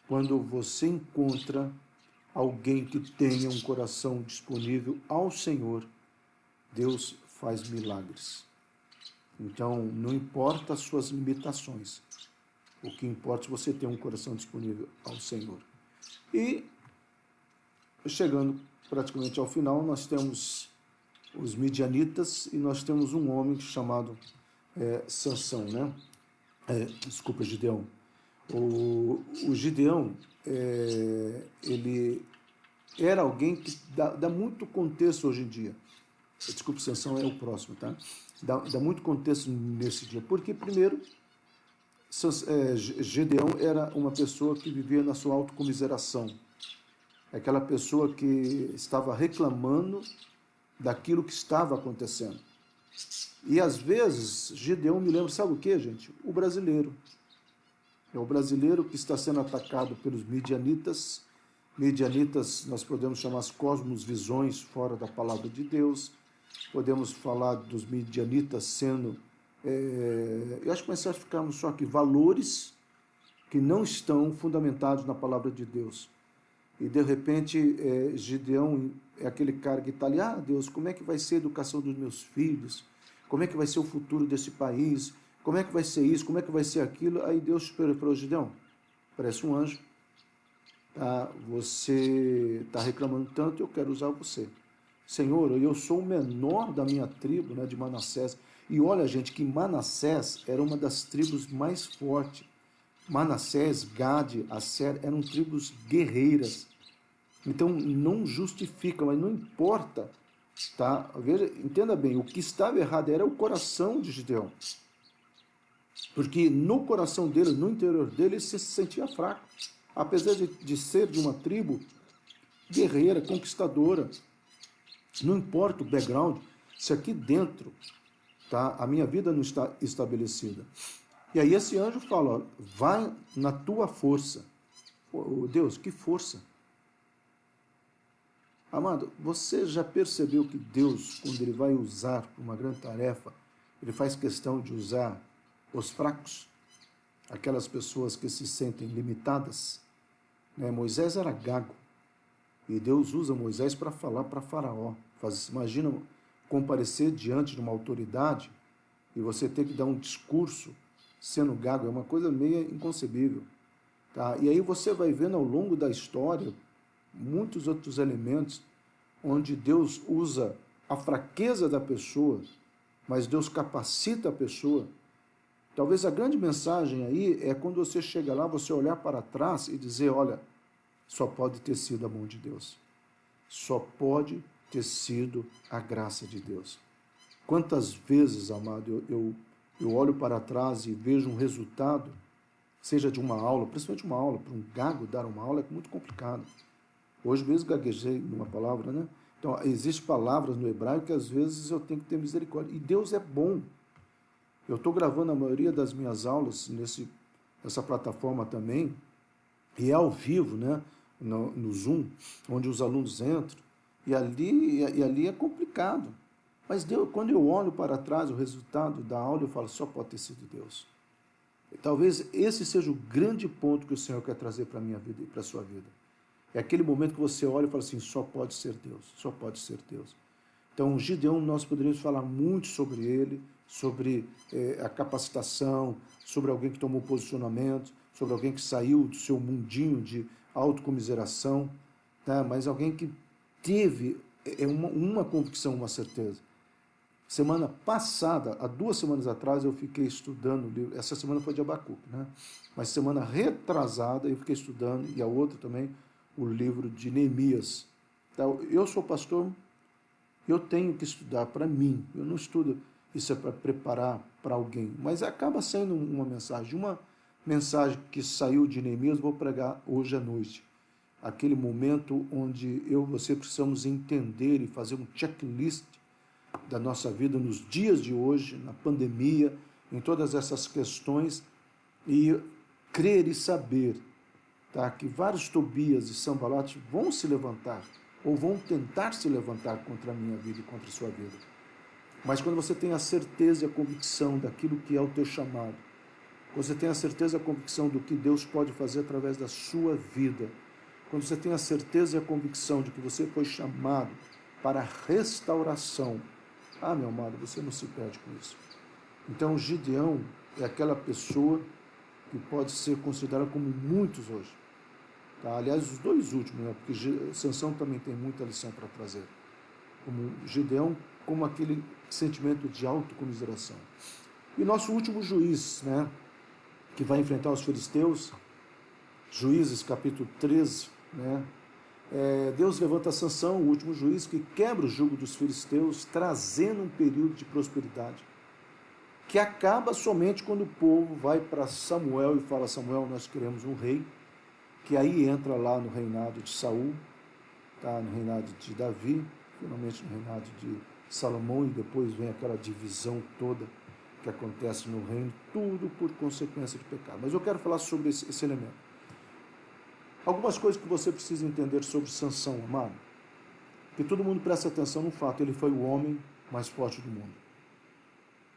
Quando você encontra alguém que tenha um coração disponível ao Senhor, Deus faz milagres. Então, não importa as suas limitações, o que importa é você ter um coração disponível ao Senhor. E, chegando praticamente ao final, nós temos os midianitas e nós temos um homem chamado Sansão, né? Desculpa, Gideão. O Gideão, ele era alguém que dá muito contexto hoje em dia. Desculpa, Sansão é o próximo, tá? Dá muito contexto nesse dia. Porque, primeiro, Gideão era uma pessoa que vivia na sua autocomiseração. Aquela pessoa que estava reclamando daquilo que estava acontecendo. E, às vezes, Gideão me lembra, sabe o que, gente? O brasileiro. É o brasileiro que está sendo atacado pelos midianitas. Midianitas, nós podemos chamar as cosmosvisões fora da palavra de Deus. Podemos falar dos midianitas sendo... eu acho que mais certo ficarmos só aqui: valores que não estão fundamentados na palavra de Deus. E, de repente, Gideão é aquele cara que está ali: ah, Deus, como é que vai ser a educação dos meus filhos? Como é que vai ser o futuro desse país? Como é que vai ser isso? Como é que vai ser aquilo? Aí Deus falou: Gideão, parece um anjo. Tá? Você está reclamando tanto, eu quero usar você. Senhor, eu sou o menor da minha tribo, né, de Manassés. E olha, gente, que Manassés era uma das tribos mais fortes. Manassés, Gade, Asser eram tribos guerreiras. Então, não justifica, mas não importa. Tá? Veja, entenda bem, o que estava errado era o coração de Gideão. Porque no coração dele, no interior dele, ele se sentia fraco. Apesar de ser de uma tribo guerreira, conquistadora. Não importa o background, se aqui dentro, tá, a minha vida não está estabelecida. E aí esse anjo fala: ó, vai na tua força. Oh, Deus, que força! Amado, você já percebeu que Deus, quando Ele vai usar uma grande tarefa, Ele faz questão de usar os fracos? Aquelas pessoas que se sentem limitadas? Moisés era gago. E Deus usa Moisés para falar para Faraó. Imagina comparecer diante de uma autoridade e você ter que dar um discurso sendo gago, é uma coisa meio inconcebível. Tá? E aí você vai vendo ao longo da história muitos outros elementos onde Deus usa a fraqueza da pessoa, mas Deus capacita a pessoa. Talvez a grande mensagem aí é quando você chega lá, você olhar para trás e dizer, olha, só pode ter sido a mão de Deus. Só pode ter sido a graça de Deus. Quantas vezes, amado, eu olho para trás e vejo um resultado, seja de uma aula, principalmente uma aula, para um gago dar uma aula é muito complicado. Hoje mesmo gaguejei numa palavra, né? Então, existem palavras no hebraico que às vezes eu tenho que ter misericórdia. E Deus é bom. Eu estou gravando a maioria das minhas aulas nessa plataforma também, e é ao vivo, né? No Zoom, onde os alunos entram, e ali é complicado. Mas Deus, quando eu olho para trás o resultado da aula, eu falo, só pode ter sido Deus. E talvez esse seja o grande ponto que o Senhor quer trazer para a minha vida e para a sua vida. É aquele momento que você olha e fala assim, só pode ser Deus, só pode ser Deus. Então, Gideão, nós poderíamos falar muito sobre ele, sobre a capacitação, sobre alguém que tomou posicionamento, sobre alguém que saiu do seu mundinho de autocomiseração, tá? Mas alguém que teve uma convicção, uma certeza. Semana passada, há 2 semanas atrás, eu fiquei estudando o livro, essa semana foi de Abacuque, né? Mas semana retrasada eu fiquei estudando, e a outra também, o livro de Neemias. Então, eu sou pastor, eu tenho que estudar para mim, eu não estudo isso é para preparar para alguém, mas acaba sendo uma mensagem que saiu de Neemias, vou pregar hoje à noite. Aquele momento onde eu e você precisamos entender e fazer um checklist da nossa vida nos dias de hoje, na pandemia, em todas essas questões, e crer e saber, tá, que vários Tobias e Sanbalates vão se levantar, ou vão tentar se levantar contra a minha vida e contra a sua vida. Mas quando você tem a certeza e a convicção daquilo que é o teu chamado, quando você tem a certeza e a convicção do que Deus pode fazer através da sua vida, quando você tem a certeza e a convicção de que você foi chamado para a restauração, meu amado, você não se perde com isso. Então, Gideão é aquela pessoa que pode ser considerada como muitos hoje. Tá? Aliás, os 2 últimos, né? Porque Sansão também tem muita lição para trazer. Como Gideão, como aquele sentimento de autocomiseração. E nosso último juiz, né, que vai enfrentar os filisteus, Juízes capítulo 13, né, Deus levanta Sansão, o último juiz, que quebra o jugo dos filisteus, trazendo um período de prosperidade, que acaba somente quando o povo vai para Samuel e fala, Samuel, nós queremos um rei, que aí entra lá no reinado de Saul, tá, no reinado de Davi, finalmente no reinado de Salomão, e depois vem aquela divisão toda que acontece no reino, tudo por consequência de pecado. Mas eu quero falar sobre esse elemento. Algumas coisas que você precisa entender sobre Sansão, amado. Que todo mundo presta atenção no fato, ele foi o homem mais forte do mundo.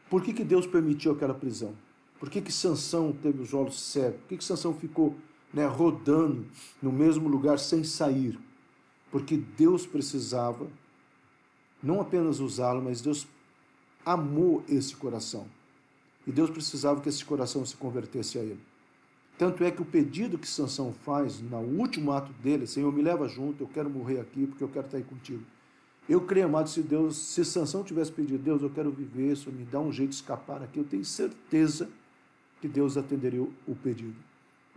Por que Deus permitiu aquela prisão? Por que Sansão teve os olhos cegos? Por que Sansão ficou, né, rodando no mesmo lugar sem sair? Porque Deus precisava não apenas usá-lo, mas Deus amou esse coração. E Deus precisava que esse coração se convertesse a ele. Tanto é que o pedido que Sansão faz no último ato dele, Senhor, me leva junto, eu quero morrer aqui porque eu quero estar aí contigo. Eu creio, amado, se Sansão tivesse pedido, Deus, eu quero viver isso, me dá um jeito de escapar aqui, eu tenho certeza que Deus atenderia o pedido.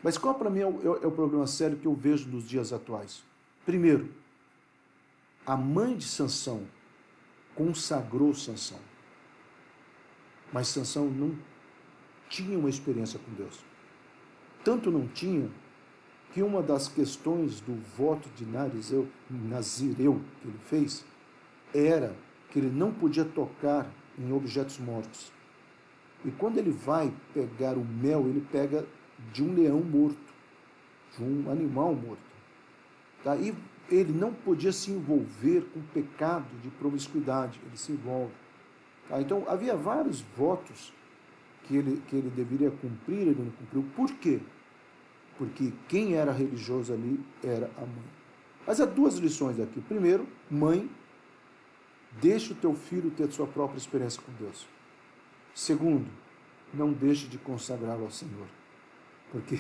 Mas qual para mim é o problema sério que eu vejo nos dias atuais? Primeiro, a mãe de Sansão consagrou Sansão. Mas Sansão não tinha uma experiência com Deus. Tanto não tinha que uma das questões do voto de Nazireu que ele fez era que ele não podia tocar em objetos mortos. E quando ele vai pegar o mel, ele pega de um leão morto, de um animal morto. Tá? E ele não podia se envolver com pecado de promiscuidade, ele se envolve. Tá? Então, havia vários votos que ele deveria cumprir, ele não cumpriu. Por quê? Porque quem era religioso ali era a mãe. Mas há 2 lições aqui. Primeiro, mãe Deixe o teu filho ter sua própria experiência com Deus. Segundo, não deixe de consagrá-lo ao Senhor, porque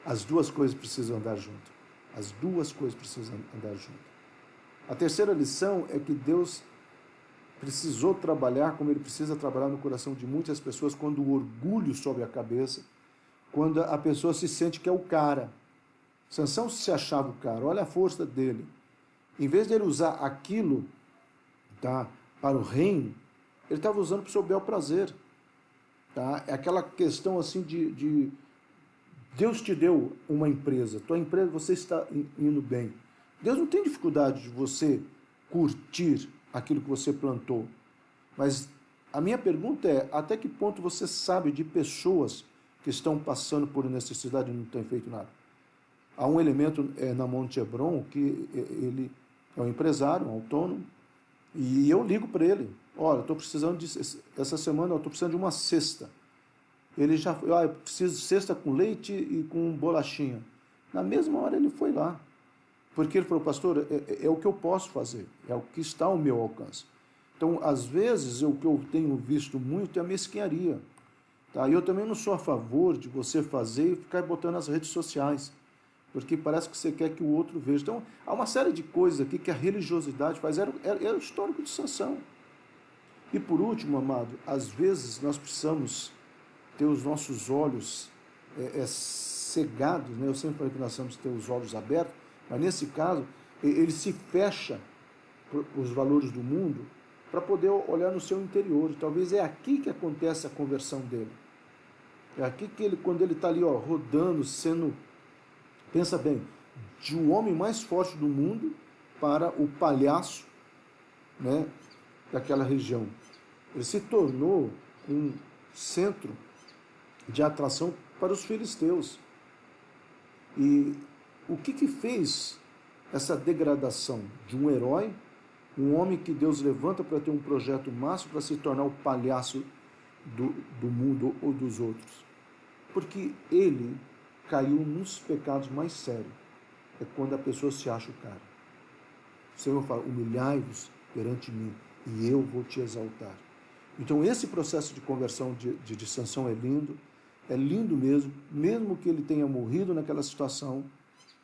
as duas coisas precisam andar junto. As duas coisas precisam andar junto. A terceira lição é que Deus precisou trabalhar como Ele precisa trabalhar no coração de muitas pessoas quando o orgulho sobe a cabeça, quando a pessoa se sente que é o cara. Sansão se achava o cara, olha a força dele. Em vez de ele usar aquilo, tá, para o reino, ele estava usando para o seu bel prazer. Tá? É aquela questão assim de Deus te deu uma empresa, tua empresa, você está indo bem. Deus não tem dificuldade de você curtir aquilo que você plantou. Mas a minha pergunta é, até que ponto você sabe de pessoas que estão passando por necessidade e não têm feito nada? Há um elemento na Monte Hebron que ele é um empresário, um autônomo, e eu ligo para ele, olha, estou precisando essa semana eu estou precisando de uma cesta. Ele já foi, eu preciso de cesta com leite e com bolachinha. Na mesma hora ele foi lá, porque ele falou, pastor, é o que eu posso fazer, é o que está ao meu alcance. Então, às vezes, o que eu tenho visto muito é a mesquinharia. Tá? E eu também não sou a favor de você fazer e ficar botando nas redes sociais, porque parece que você quer que o outro veja. Então, há uma série de coisas aqui que a religiosidade faz, era o histórico de Sansão. E por último, amado, às vezes nós precisamos ter os nossos olhos cegados, né? Eu sempre falei que nós precisamos ter os olhos abertos, mas nesse caso, ele se fecha para os valores do mundo para poder olhar no seu interior. E talvez é aqui que acontece a conversão dele. É aqui que ele, quando ele está ali, ó, rodando, sendo, pensa bem, de um homem mais forte do mundo para o palhaço, né, daquela região. Ele se tornou um centro de atração para os filisteus. E o que fez essa degradação de um herói, um homem que Deus levanta para ter um projeto máximo, para se tornar o palhaço do mundo ou dos outros? Porque ele caiu nos pecados mais sérios. É quando a pessoa se acha o cara. O Senhor fala, humilhai-vos perante mim e eu vou te exaltar. Então esse processo de conversão de Sansão é lindo mesmo que ele tenha morrido naquela situação,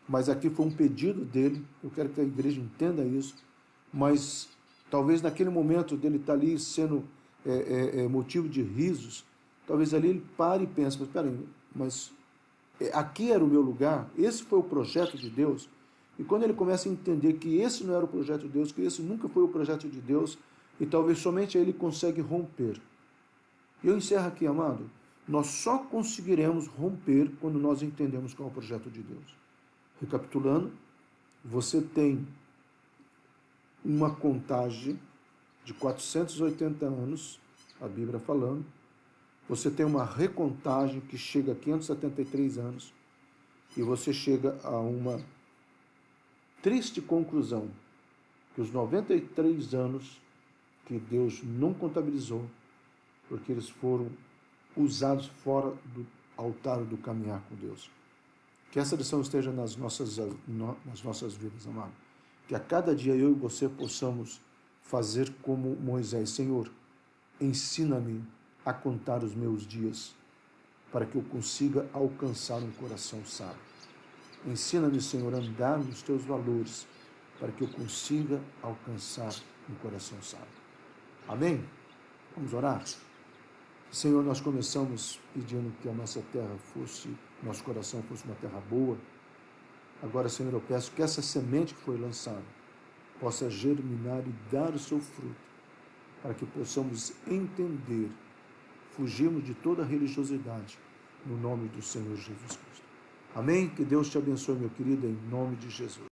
mas aqui foi um pedido dele, eu quero que a igreja entenda isso, mas talvez naquele momento dele estar ali sendo motivo de risos, talvez ali ele pare e pense, mas espera aí, mas aqui era o meu lugar, esse foi o projeto de Deus, e quando ele começa a entender que esse não era o projeto de Deus, que esse nunca foi o projeto de Deus, e talvez somente aí ele consegue romper. E eu encerro aqui, amado, nós só conseguiremos romper quando nós entendemos qual é o projeto de Deus. Recapitulando, você tem uma contagem de 480 anos, a Bíblia falando, você tem uma recontagem que chega a 573 anos, e você chega a uma triste conclusão, que os 93 anos que Deus não contabilizou, porque eles foram usados fora do altar do caminhar com Deus. Que essa lição esteja nas nossas vidas, amado. Que a cada dia eu e você possamos fazer como Moisés. Senhor, ensina-me a contar os meus dias, para que eu consiga alcançar um coração sábio. Ensina-me, Senhor, a andar nos teus valores, para que eu consiga alcançar um coração sábio. Amém? Vamos orar? Senhor, nós começamos pedindo que a nossa terra fosse, nosso coração fosse uma terra boa. Agora, Senhor, eu peço que essa semente que foi lançada possa germinar e dar o seu fruto, para que possamos entender, fugirmos de toda religiosidade, no nome do Senhor Jesus Cristo. Amém? Que Deus te abençoe, meu querido, em nome de Jesus.